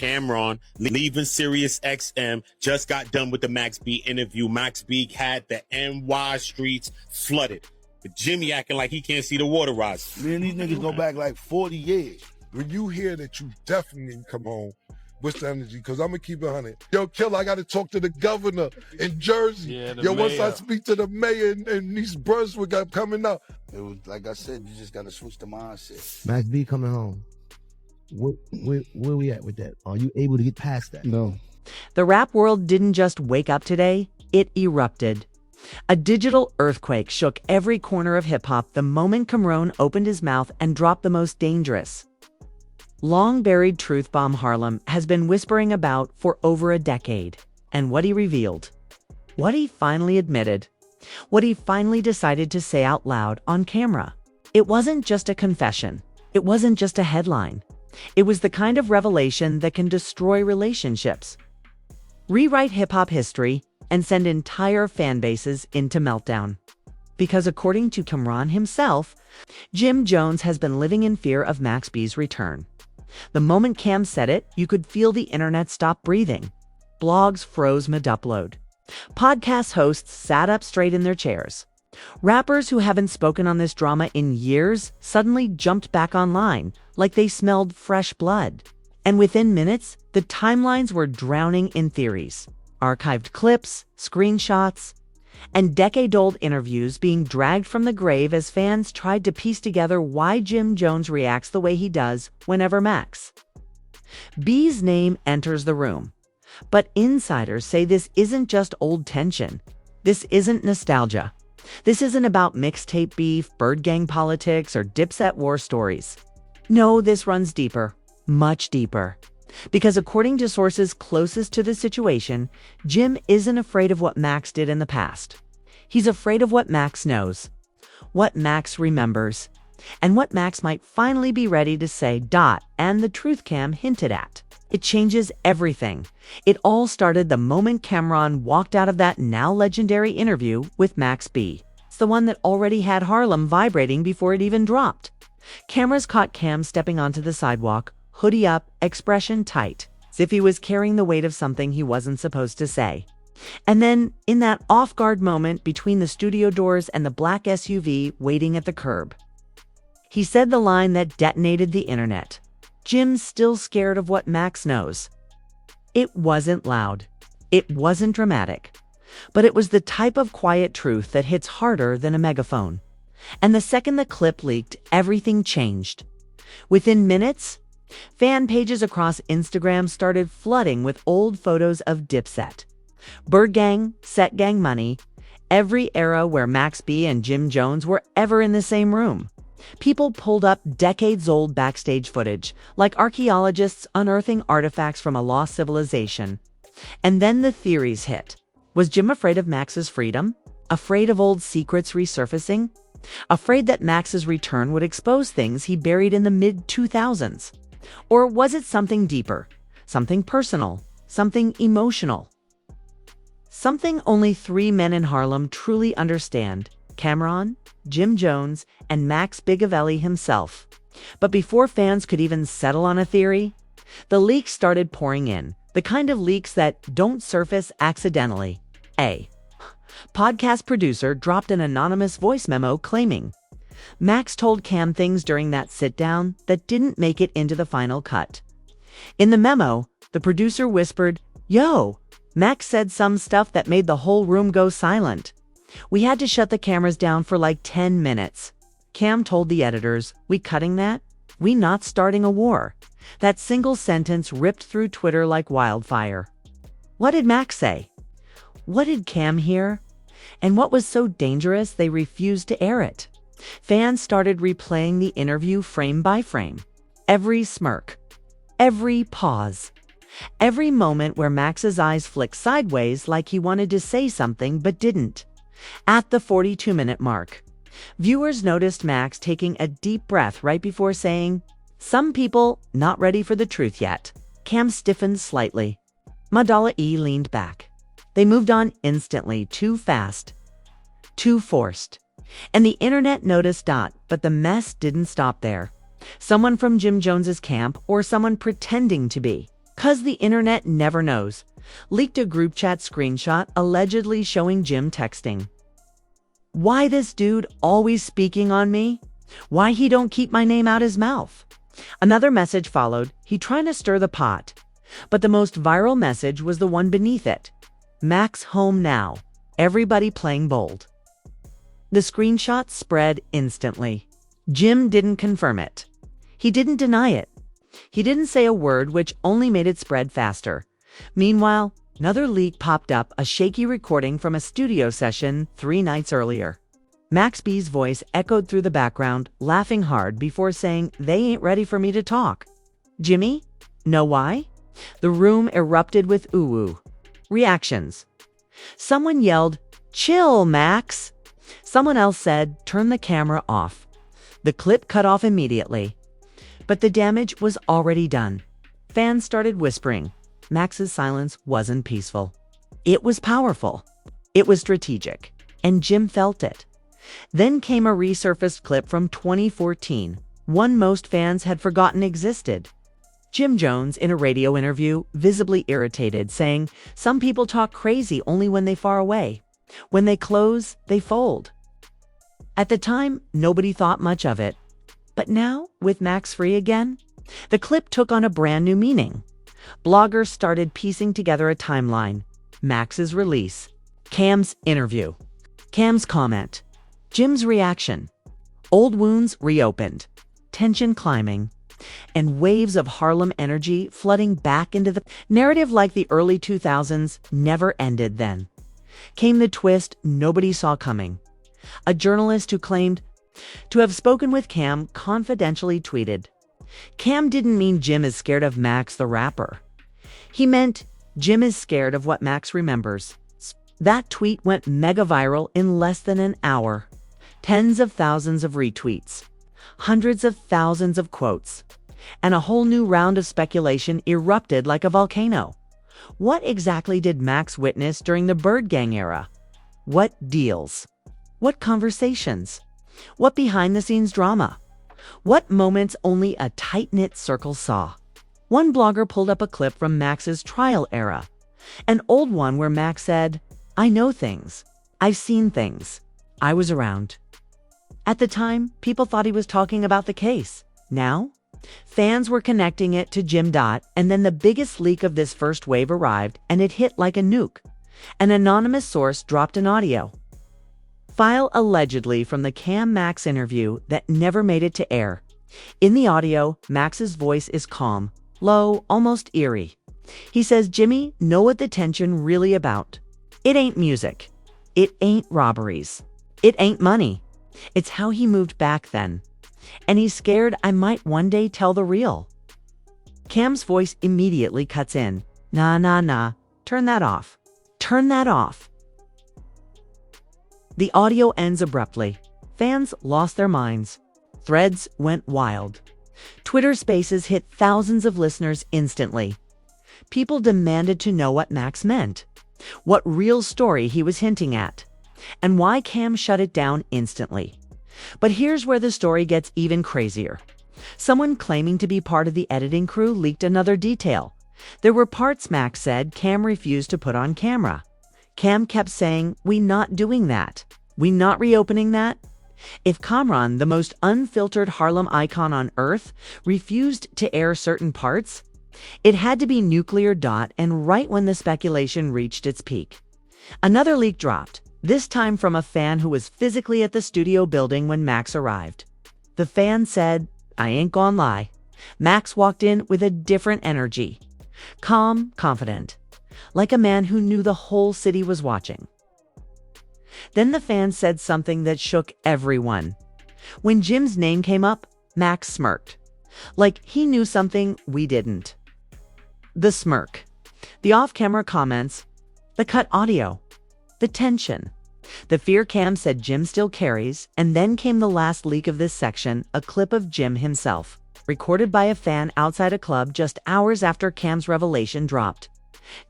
Camron, leaving Sirius XM, just got done with the Max B interview. Max B had the NY streets flooded. But Jimmy acting like he can't see the water rise. Me and these niggas go back like 40 years. When you hear that, you definitely need to come home. What's the energy? Because I'm going to keep it 100. Yo, Killer, I got to talk to the governor in Jersey. Yeah, Yo, once mayor. I speak to the mayor and these bros we got coming up. It was like I said, you just got to switch the mindset. Max B coming home. Where we at with that? Are you able to get past that? No. The rap world didn't just wake up today, it erupted. A digital earthquake shook every corner of hip-hop the moment Camron opened his mouth and dropped the most dangerous. Long-buried truth bomb Harlem has been whispering about for over a decade. And what he revealed, what he finally admitted, what he finally decided to say out loud on camera. It wasn't just a confession. It wasn't just a headline. It was the kind of revelation that can destroy relationships, rewrite hip-hop history, and send entire fan bases into meltdown. Because according to Camron himself, Jim Jones has been living in fear of Max B's return. The moment Cam said it, you could feel the internet stop breathing. Blogs froze mid-upload. Podcast hosts sat up straight in their chairs. Rappers who haven't spoken on this drama in years suddenly jumped back online like they smelled fresh blood. And within minutes, the timelines were drowning in theories. Archived clips, screenshots, and decade-old interviews being dragged from the grave as fans tried to piece together why Jim Jones reacts the way he does whenever Max B's name enters the room. But insiders say this isn't just old tension. This isn't nostalgia. This isn't about mixtape beef, Bird Gang politics, or Dipset war stories. No, this runs deeper, much deeper. Because according to sources closest to the situation, Jim isn't afraid of what Max did in the past. He's afraid of what Max knows, what Max remembers, and what Max might finally be ready to say. And the truth Cam hinted at. It changes everything. It all started the moment Camron walked out of that now legendary interview with Max B. It's the one that already had Harlem vibrating before it even dropped. Cameras caught Cam stepping onto the sidewalk, hoodie up, expression tight, as if he was carrying the weight of something he wasn't supposed to say. And then, in that off-guard moment between the studio doors and the black SUV waiting at the curb, he said the line that detonated the internet. Jim's still scared of what Max knows. It wasn't loud. It wasn't dramatic. But it was the type of quiet truth that hits harder than a megaphone. And the second the clip leaked, everything changed. Within minutes, fan pages across Instagram started flooding with old photos of Dipset, Bird Gang, Set Gang Money, every era where Max B and Jim Jones were ever in the same room. People pulled up decades-old backstage footage, like archaeologists unearthing artifacts from a lost civilization. And then the theories hit. Was Jim afraid of Max's freedom? Afraid of old secrets resurfacing? Afraid that Max's return would expose things he buried in the mid-2000s? Or was it something deeper, something personal, something emotional? Something only three men in Harlem truly understand: Camron, Jim Jones, and Max Bigavelli himself. But before fans could even settle on a theory, the leaks started pouring in, the kind of leaks that don't surface accidentally. A podcast producer dropped an anonymous voice memo claiming Max told Cam things during that sit-down that didn't make it into the final cut. In the memo, the producer whispered, "Yo, Max said some stuff that made the whole room go silent. We had to shut the cameras down for like 10 minutes. Cam told the editors, we cutting that? We not starting a war." That single sentence ripped through Twitter like wildfire. What did Max say? What did Cam hear? And what was so dangerous they refused to air it? Fans started replaying the interview frame by frame. Every smirk, every pause, every moment where Max's eyes flicked sideways like he wanted to say something but didn't. At the 42-minute mark, viewers noticed Max taking a deep breath right before saying, "Some people not ready for the truth yet." Cam stiffened slightly. Madala E leaned back. They moved on instantly, too fast, too forced. And the internet noticed. But the mess didn't stop there. Someone from Jim Jones's camp, or someone pretending to be, 'Cause the internet never knows, leaked a group chat screenshot allegedly showing Jim texting. Why this dude always speaking on me? Why he don't keep my name out his mouth? Another message followed, he trying to stir the pot. But the most viral message was the one beneath it. Max home now. Everybody playing bold. The screenshot spread instantly. Jim didn't confirm it. He didn't deny it. He didn't say a word, which only made it spread faster. Meanwhile, another leak popped up, a shaky recording from a studio session 3 nights earlier. Max B's voice echoed through the background, laughing hard before saying, "They ain't ready for me to talk." Jimmy? Know why? The room erupted with ooh-ooh. Reactions. Someone yelled, "Chill, Max." Someone else said, "Turn the camera off." The clip cut off immediately. But the damage was already done. Fans started whispering. Max's silence wasn't peaceful. It was powerful. It was strategic. And Jim felt it. Then came a resurfaced clip from 2014, one most fans had forgotten existed. Jim Jones, in a radio interview, visibly irritated, saying, "Some people talk crazy only when they far away. When they close, they fold." At the time, nobody thought much of it. But now, with Max free again, the clip took on a brand new meaning. Bloggers started piecing together a timeline. Max's release. Cam's interview. Cam's comment. Jim's reaction. Old wounds reopened. Tension climbing. And waves of Harlem energy flooding back into the narrative like the early 2000s never ended then. Came the twist nobody saw coming. A journalist who claimed to have spoken with Cam confidentially tweeted, "Cam didn't mean Jim is scared of Max the rapper. He meant Jim is scared of what Max remembers." That tweet went mega viral in less than an hour. Tens of thousands of retweets. Hundreds of thousands of quotes. And a whole new round of speculation erupted like a volcano. What exactly did Max witness during the Bird Gang era? What deals? What conversations? What behind-the-scenes drama? What moments only a tight-knit circle saw? One blogger pulled up a clip from Max's trial era. An old one where Max said, "I know things. I've seen things. I was around." At the time, people thought he was talking about the case. Now, fans were connecting it to Jim. And then the biggest leak of this first wave arrived, and it hit like a nuke. An anonymous source dropped an audio file allegedly from the Cam Max interview that never made it to air. In the audio, Max's voice is calm, low, almost eerie. He says, "Jimmy, know what the tension really about. It ain't music. It ain't robberies. It ain't money. It's how he moved back then. And he's scared I might one day tell the real." Cam's voice immediately cuts in. Nah. Turn that off. Turn that off. The audio ends abruptly. Fans lost their minds. Threads went wild. Twitter Spaces hit thousands of listeners instantly. People demanded to know what Max meant, what real story he was hinting at, and why Cam shut it down instantly. But here's where the story gets even crazier. Someone claiming to be part of the editing crew leaked another detail. There were parts Max said Cam refused to put on camera. Cam kept saying, "We not doing that. We not reopening that." If Camron, the most unfiltered Harlem icon on earth, refused to air certain parts, it had to be nuclear. And right when the speculation reached its peak. Another leak dropped, this time from a fan who was physically at the studio building when Max arrived. The fan said, "I ain't gonna lie. Max walked in with a different energy. Calm, confident. Like a man who knew the whole city was watching." Then the fan said something that shook everyone. When Jim's name came up, Max smirked. Like he knew something we didn't. The smirk. The off-camera comments. The cut audio. The tension. The fear Cam said Jim still carries. And then came the last leak of this section, a clip of Jim himself, recorded by a fan outside a club just hours after Cam's revelation dropped.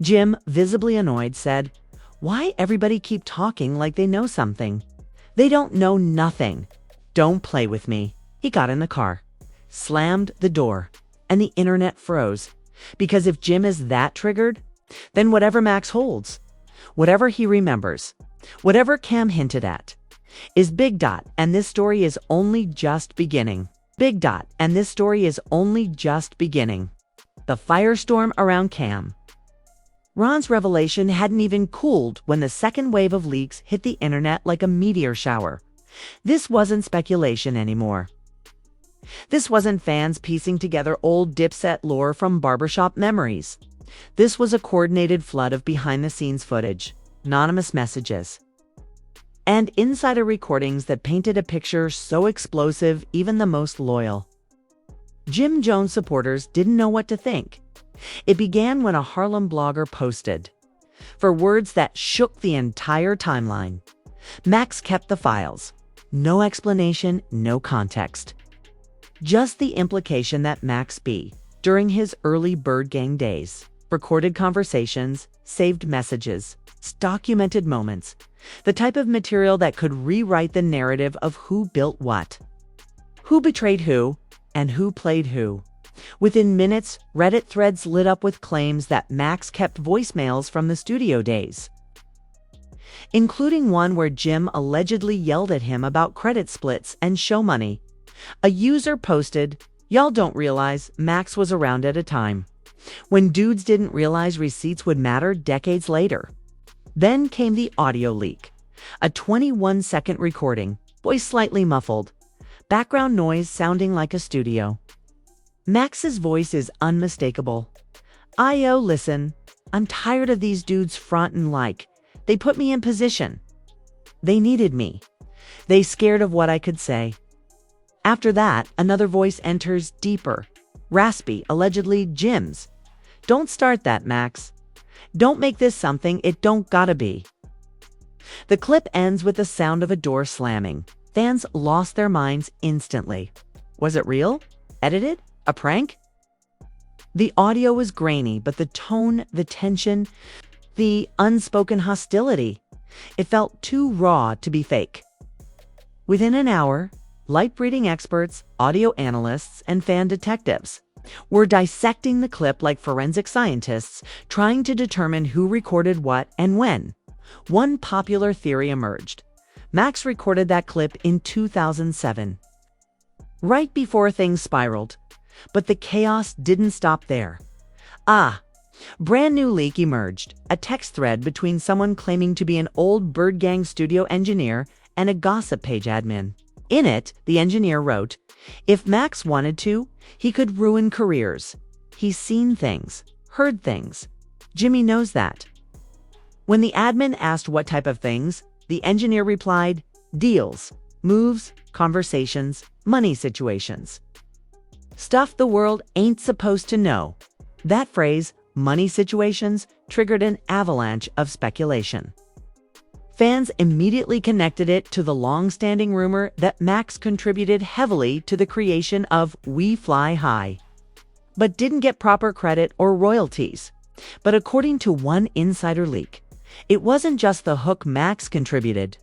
Jim, visibly annoyed, said, "Why everybody keep talking like they know something? They don't know nothing. Don't play with me." He got in the car, slammed the door, and the internet froze. Because if Jim is that triggered, then whatever Max holds, whatever he remembers, whatever Cam hinted at, is Big Dot, and this story is only just beginning. Big Dot, and this story is only just beginning. The firestorm around Cam. Ron's revelation hadn't even cooled when the second wave of leaks hit the internet like a meteor shower. This wasn't speculation anymore. This wasn't fans piecing together old Dipset lore from barbershop memories. This was a coordinated flood of behind-the-scenes footage, anonymous messages, and insider recordings that painted a picture so explosive even the most loyal Jim Jones supporters didn't know what to think. It began when a Harlem blogger posted, "For words that shook the entire timeline, Max kept the files. No explanation, no context. Just the implication that Max B, during his early Bird Gang days, recorded conversations, saved messages, documented moments, the type of material that could rewrite the narrative of who built what, who betrayed who, and who played who." Within minutes, Reddit threads lit up with claims that Max kept voicemails from the studio days, including one where Jim allegedly yelled at him about credit splits and show money. A user posted, "Y'all don't realize Max was around at a time when dudes didn't realize receipts would matter decades later." Then came the audio leak, a 21-second recording, voice slightly muffled, background noise sounding like a studio. Max's voice is unmistakable. "Yo, listen, I'm tired of these dudes frontin' like they put me in position. They needed me. They scared of what I could say." After that, another voice enters, deeper, raspy, allegedly Jim's. "Don't start that, Max. Don't make this something it don't gotta be." The clip ends with the sound of a door slamming. Fans lost their minds instantly. Was it real? Edited? A prank? The audio was grainy, but the tone, the tension, the unspoken hostility, it felt too raw to be fake. Within an hour, light-reading experts, audio analysts, and fan detectives were dissecting the clip like forensic scientists, trying to determine who recorded what and when. One popular theory emerged. Max recorded that clip in 2007, right before things spiraled. But the chaos didn't stop there. Brand new leak emerged, a text thread between someone claiming to be an old Bird Gang studio engineer and a gossip page admin. In it, the engineer wrote, "If Max wanted to, he could ruin careers. He's seen things, heard things. Jimmy knows that." When the admin asked what type of things, the engineer replied, "Deals, moves, conversations, money situations. Stuff the world ain't supposed to know." That phrase, money situations, triggered an avalanche of speculation. Fans immediately connected it to the long-standing rumor that Max contributed heavily to the creation of We Fly High, but didn't get proper credit or royalties. But according to one insider leak, it wasn't just the hook Max contributed.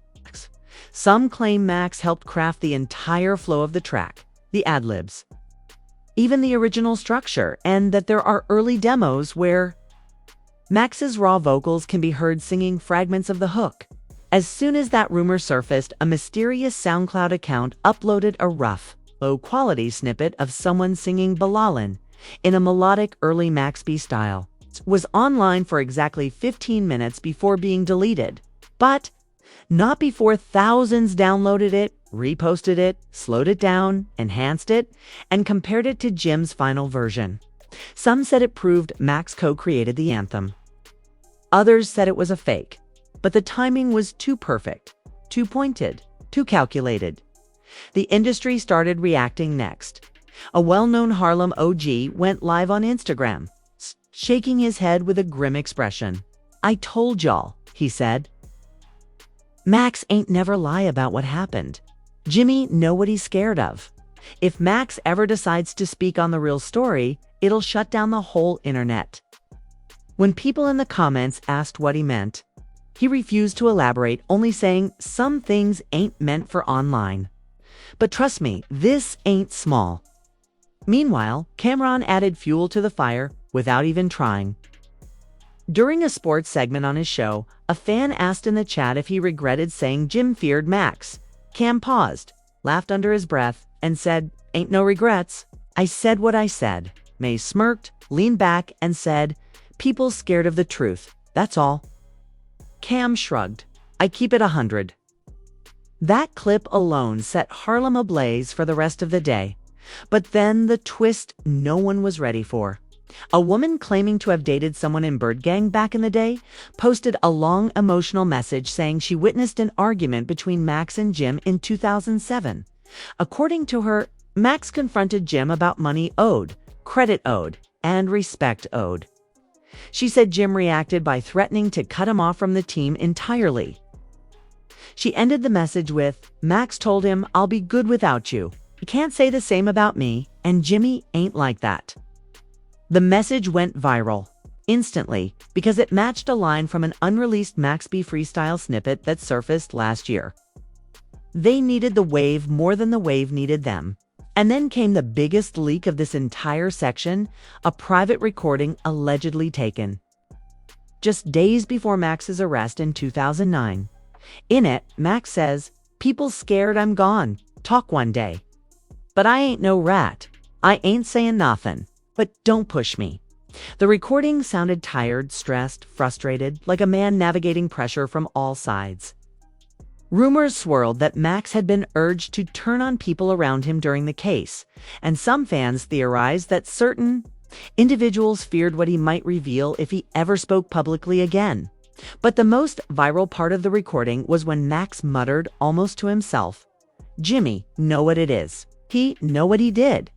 Some claim Max helped craft the entire flow of the track, the ad-libs, even the original structure, and that there are early demos where Max's raw vocals can be heard singing fragments of the hook. As soon as that rumor surfaced, a mysterious SoundCloud account uploaded a rough, low-quality snippet of someone singing Balalin in a melodic early Max B style. It was online for exactly 15 minutes before being deleted, but not before thousands downloaded it, reposted it, slowed it down, enhanced it, and compared it to Jim's final version. Some said it proved Max co-created the anthem. Others said it was a fake, but the timing was too perfect, too pointed, too calculated. The industry started reacting next. A well-known Harlem OG went live on Instagram, shaking his head with a grim expression. "I told y'all," he said. "Max ain't never lie about what happened. Jimmy know what he's scared of. If Max ever decides to speak on the real story, it'll shut down the whole internet." When people in the comments asked what he meant, he refused to elaborate, only saying some things ain't meant for online. But trust me, this ain't small. Meanwhile, Camron added fuel to the fire, without even trying. During a sports segment on his show, a fan asked in the chat if he regretted saying Jim feared Max. Cam paused, laughed under his breath, and said, "Ain't no regrets. I said what I said." Maze smirked, leaned back, and said, "People scared of the truth. That's all." Cam shrugged. "I keep it 100. That clip alone set Harlem ablaze for the rest of the day. But then the twist no one was ready for. A woman claiming to have dated someone in Bird Gang back in the day posted a long emotional message saying she witnessed an argument between Max and Jim in 2007. According to her, Max confronted Jim about money owed, credit owed, and respect owed. She said Jim reacted by threatening to cut him off from the team entirely. She ended the message with, "Max told him, 'I'll be good without you. You can't say the same about me, and Jimmy ain't like that.'" The message went viral instantly because it matched a line from an unreleased Max B freestyle snippet that surfaced last year. They needed the wave more than the wave needed them. And then came the biggest leak of this entire section, a private recording allegedly taken just days before Max's arrest in 2009. In it, Max says, "People scared I'm gone. Talk one day. But I ain't no rat. I ain't saying nothing. But don't push me." The recording sounded tired, stressed, frustrated, like a man navigating pressure from all sides. Rumors swirled that Max had been urged to turn on people around him during the case, and some fans theorized that certain individuals feared what he might reveal if he ever spoke publicly again. But the most viral part of the recording was when Max muttered almost to himself, "Jimmy, know what it is. He know what he did."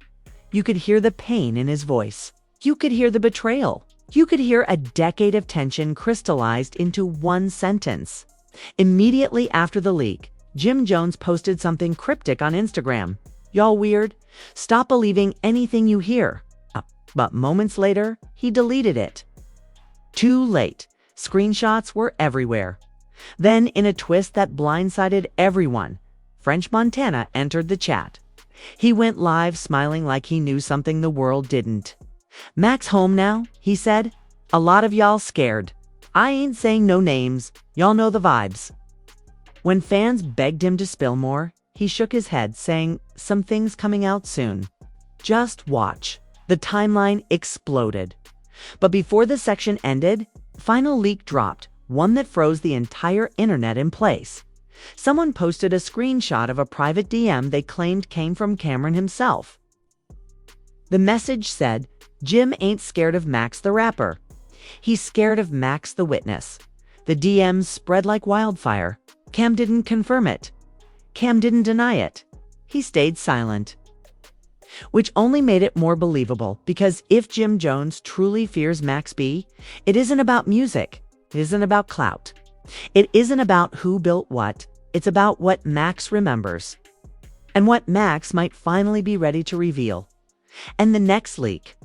You could hear the pain in his voice. You could hear the betrayal. You could hear a decade of tension crystallized into one sentence. Immediately after the leak, Jim Jones posted something cryptic on Instagram. "Y'all weird? Stop believing anything you hear." But moments later, he deleted it. Too late. Screenshots were everywhere. Then, in a twist that blindsided everyone, French Montana entered the chat. He went live smiling like he knew something the world didn't. "Max home now," he said. "A lot of y'all scared. I ain't saying no names. Y'all know the vibes." When fans begged him to spill more, he shook his head, saying, "Some things coming out soon. Just watch." The timeline exploded. But before the section ended, final leak dropped, one that froze the entire internet in place. Someone posted a screenshot of a private DM they claimed came from Camron himself. The message said, "Jim ain't scared of Max the rapper. He's scared of Max the witness." The DMs spread like wildfire. Cam didn't confirm it. Cam didn't deny it. He stayed silent. Which only made it more believable, because if Jim Jones truly fears Max B, it isn't about music. It isn't about clout. It isn't about who built what. It's about what Max remembers. And what Max might finally be ready to reveal. And the next leak,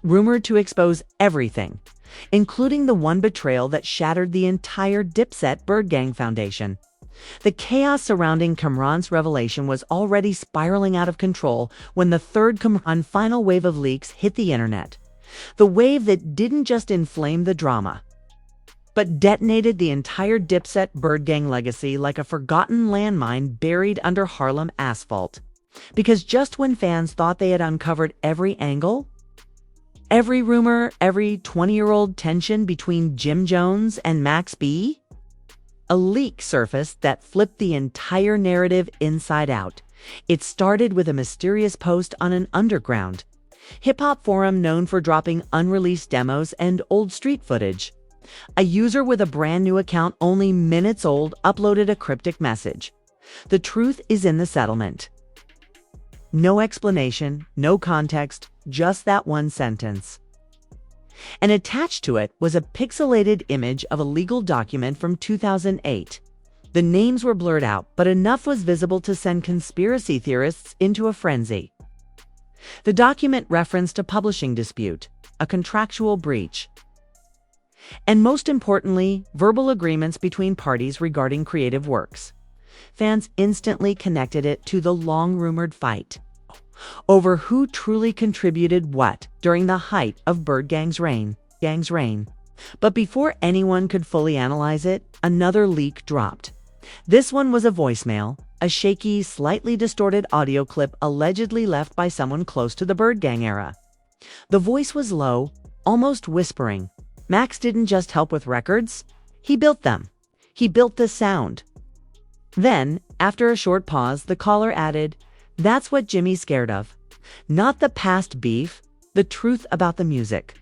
rumored to expose everything, including the one betrayal that shattered the entire Dipset Bird Gang Foundation. The chaos surrounding Camron's revelation was already spiraling out of control when the third Camron final wave of leaks hit the internet. The wave that didn't just inflame the drama, but detonated the entire Dipset Bird Gang legacy like a forgotten landmine buried under Harlem asphalt. Because just when fans thought they had uncovered every angle, every rumor, every 20-year-old tension between Jim Jones and Max B, a leak surfaced that flipped the entire narrative inside out. It started with a mysterious post on an underground hip-hop forum known for dropping unreleased demos and old street footage. A user with a brand new account only minutes old uploaded a cryptic message. "The truth is in the settlement." No explanation, no context, just that one sentence. And attached to it was a pixelated image of a legal document from 2008. The names were blurred out, but enough was visible to send conspiracy theorists into a frenzy. The document referenced a publishing dispute, a contractual breach, and most importantly, verbal agreements between parties regarding creative works. Fans instantly connected it to the long-rumored fight. over who truly contributed what during the height of Bird Gang's reign. But before anyone could fully analyze it, another leak dropped. This one was a voicemail, a shaky, slightly distorted audio clip allegedly left by someone close to the Bird Gang era. The voice was low, almost whispering. Max didn't just help with records, he built them. He built the sound. Then, after a short pause, the caller added, "That's what Jimmy's scared of. Not the past beef, the truth about the music."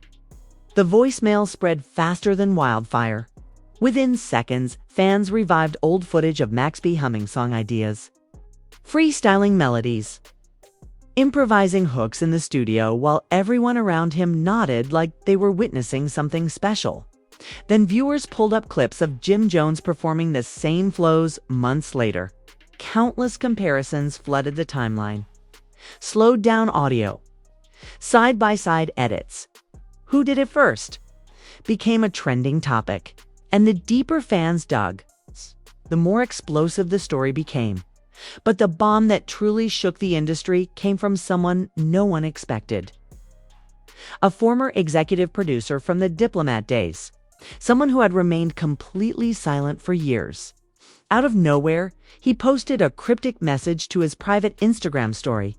The voicemail spread faster than wildfire. Within seconds, fans revived old footage of Max B humming song ideas, freestyling melodies, improvising hooks in the studio while everyone around him nodded like they were witnessing something special. Then viewers pulled up clips of Jim Jones performing the same flows months later. Countless comparisons flooded the timeline. Slowed down audio, side-by-side edits. Who did it first? Became a trending topic. And the deeper fans dug, the more explosive the story became. But the bomb that truly shook the industry came from someone no one expected. A former executive producer from the Diplomat days. Someone who had remained completely silent for years. Out of nowhere, he posted a cryptic message to his private Instagram story.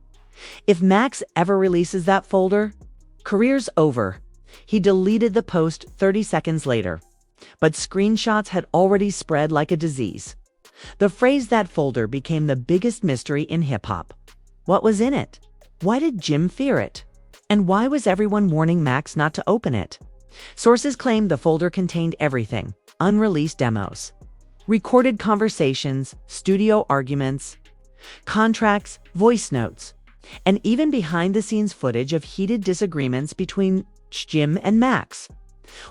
If Max ever releases that folder, career's over. He deleted the post 30 seconds later. But screenshots had already spread like a disease. The phrase "that folder" became the biggest mystery in hip-hop. What was in it? Why did Jim fear it? And why was everyone warning Max not to open it? Sources claimed the folder contained everything: unreleased demos, recorded conversations, studio arguments, contracts, voice notes, and even behind-the-scenes footage of heated disagreements between Jim and Max.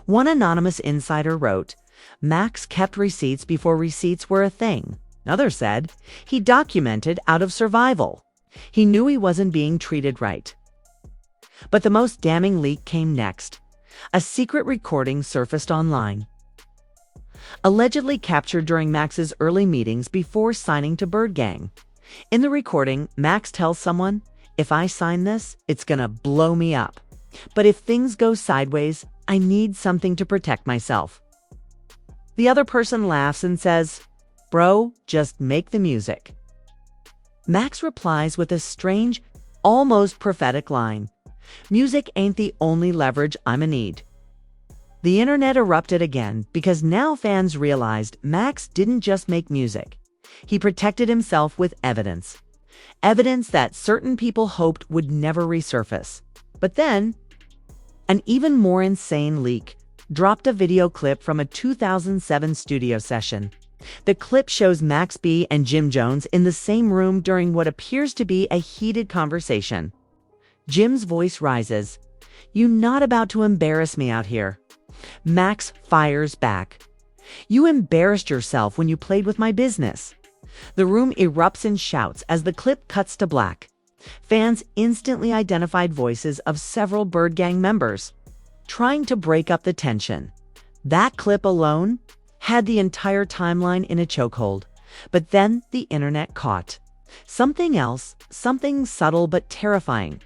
One anonymous insider wrote, "Max kept receipts before receipts were a thing." Others said, "He documented out of survival. He knew he wasn't being treated right." But the most damning leak came next. A secret recording surfaced online, allegedly captured during Max's early meetings before signing to Bird Gang. In the recording, Max tells someone, "If I sign this, it's gonna blow me up. But if things go sideways, I need something to protect myself." The other person laughs and says, "Bro, just make the music." Max replies with a strange, almost prophetic line, "Music ain't the only leverage I'ma need." The internet erupted again because now fans realized Max didn't just make music. He protected himself with evidence. Evidence that certain people hoped would never resurface. But then, an even more insane leak dropped a video clip from a 2007 studio session. The clip shows Max B and Jim Jones in the same room during what appears to be a heated conversation. Jim's voice rises, "You not about to embarrass me out here." Max fires back, "You embarrassed yourself when you played with my business." The room erupts in shouts as the clip cuts to black. Fans instantly identified voices of several Bird Gang members, trying to break up the tension. That clip alone had the entire timeline in a chokehold. But then the internet caught something else, something subtle but terrifying.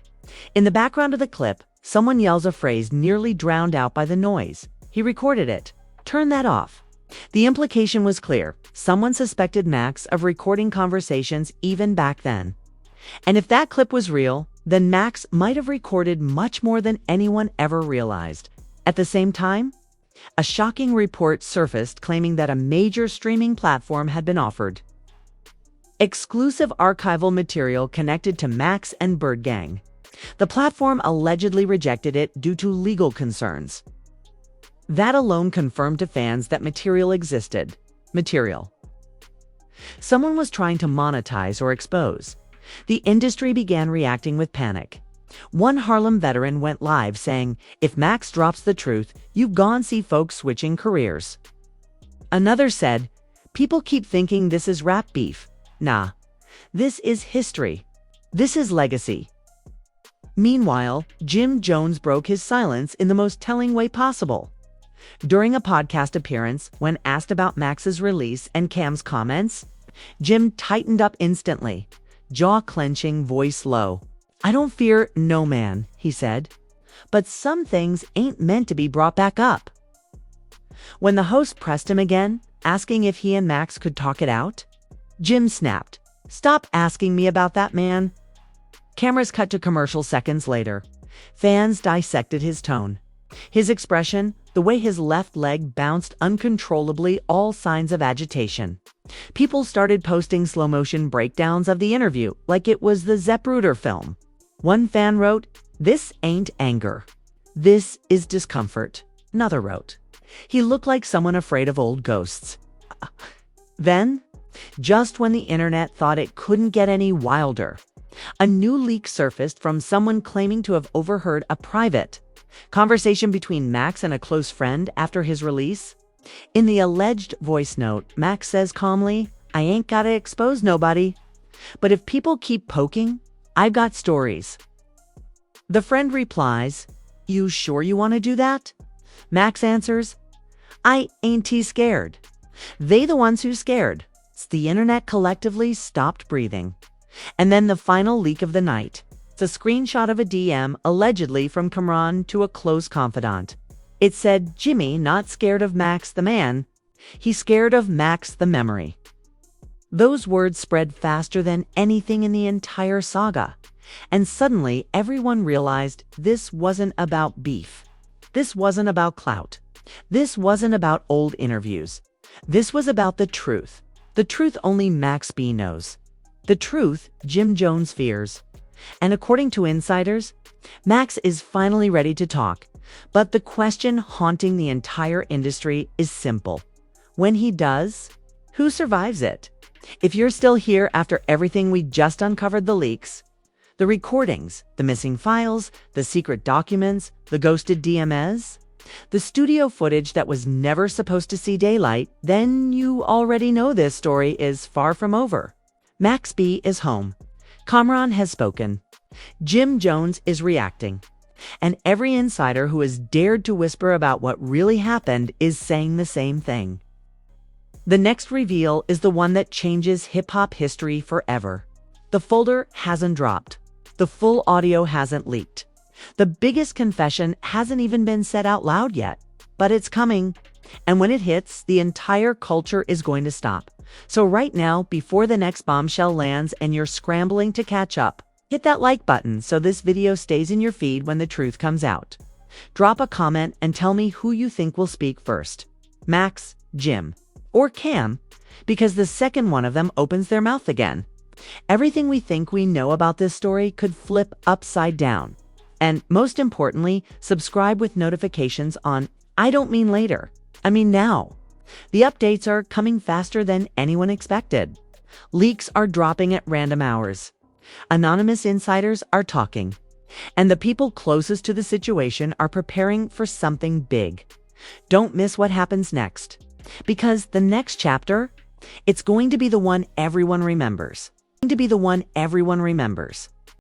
In the background of the clip, someone yells a phrase nearly drowned out by the noise. He recorded it. "Turn that off." The implication was clear. Someone suspected Max of recording conversations even back then. And if that clip was real, then Max might have recorded much more than anyone ever realized. At the same time, a shocking report surfaced claiming that a major streaming platform had been offered exclusive archival material connected to Max and Bird Gang. The platform allegedly rejected it due to legal concerns. That alone confirmed to fans that material existed. Someone was trying to monetize or expose. The industry began reacting with panic. One Harlem veteran went live saying, "If Max drops the truth, you gon' see folks switching careers." Another said, "People keep thinking this is rap beef. Nah, this is history. This is legacy." Meanwhile, Jim Jones broke his silence in the most telling way possible. During a podcast appearance, when asked about Max's release and Cam's comments, Jim tightened up instantly, jaw clenching, voice low. "I don't fear no man," he said, "but some things ain't meant to be brought back up." When the host pressed him again, asking if he and Max could talk it out, Jim snapped, "Stop asking me about that, man." Cameras cut to commercial seconds later. Fans dissected his tone. His expression, the way his left leg bounced uncontrollably, all signs of agitation. People started posting slow-motion breakdowns of the interview like it was the Zapruder film. One fan wrote, "This ain't anger. This is discomfort." Another wrote, "He looked like someone afraid of old ghosts." Then, just when the internet thought it couldn't get any wilder, a new leak surfaced from someone claiming to have overheard a private conversation between Max and a close friend after his release. In the alleged voice note, Max says calmly, "I ain't gotta expose nobody, but if people keep poking, I've got stories." The friend replies, "You sure you want to do that?" Max answers, "I ain't scared. They the ones who scared." The internet collectively stopped breathing. And then the final leak of the night. It's a screenshot of a DM allegedly from Camron to a close confidant. It said, "Jimmy not scared of Max the man. He's scared of Max the memory." Those words spread faster than anything in the entire saga. And suddenly everyone realized this wasn't about beef. This wasn't about clout. This wasn't about old interviews. This was about the truth. The truth only Max B knows. The truth Jim Jones fears. And according to insiders, Max is finally ready to talk. But the question haunting the entire industry is simple. When he does, who survives it? If you're still here after everything we just uncovered, the leaks, the recordings, the missing files, the secret documents, the ghosted DMs, the studio footage that was never supposed to see daylight, then you already know this story is far from over. Max B is home. Camron has spoken. Jim Jones is reacting. And every insider who has dared to whisper about what really happened is saying the same thing. The next reveal is the one that changes hip-hop history forever. The folder hasn't dropped. The full audio hasn't leaked. The biggest confession hasn't even been said out loud yet. But it's coming. And when it hits, the entire culture is going to stop. So right now, before the next bombshell lands and you're scrambling to catch up, hit that like button so this video stays in your feed when the truth comes out. Drop a comment and tell me who you think will speak first. Max, Jim, or Cam, because the second one of them opens their mouth again. Everything we think we know about this story could flip upside down. And most importantly, subscribe with notifications on. I don't mean later. I mean now. The updates are coming faster than anyone expected. Leaks are dropping at random hours. Anonymous insiders are talking. And the people closest to the situation are preparing for something big. Don't miss what happens next. Because the next chapter, it's going to be the one everyone remembers. It's going to be the one everyone remembers.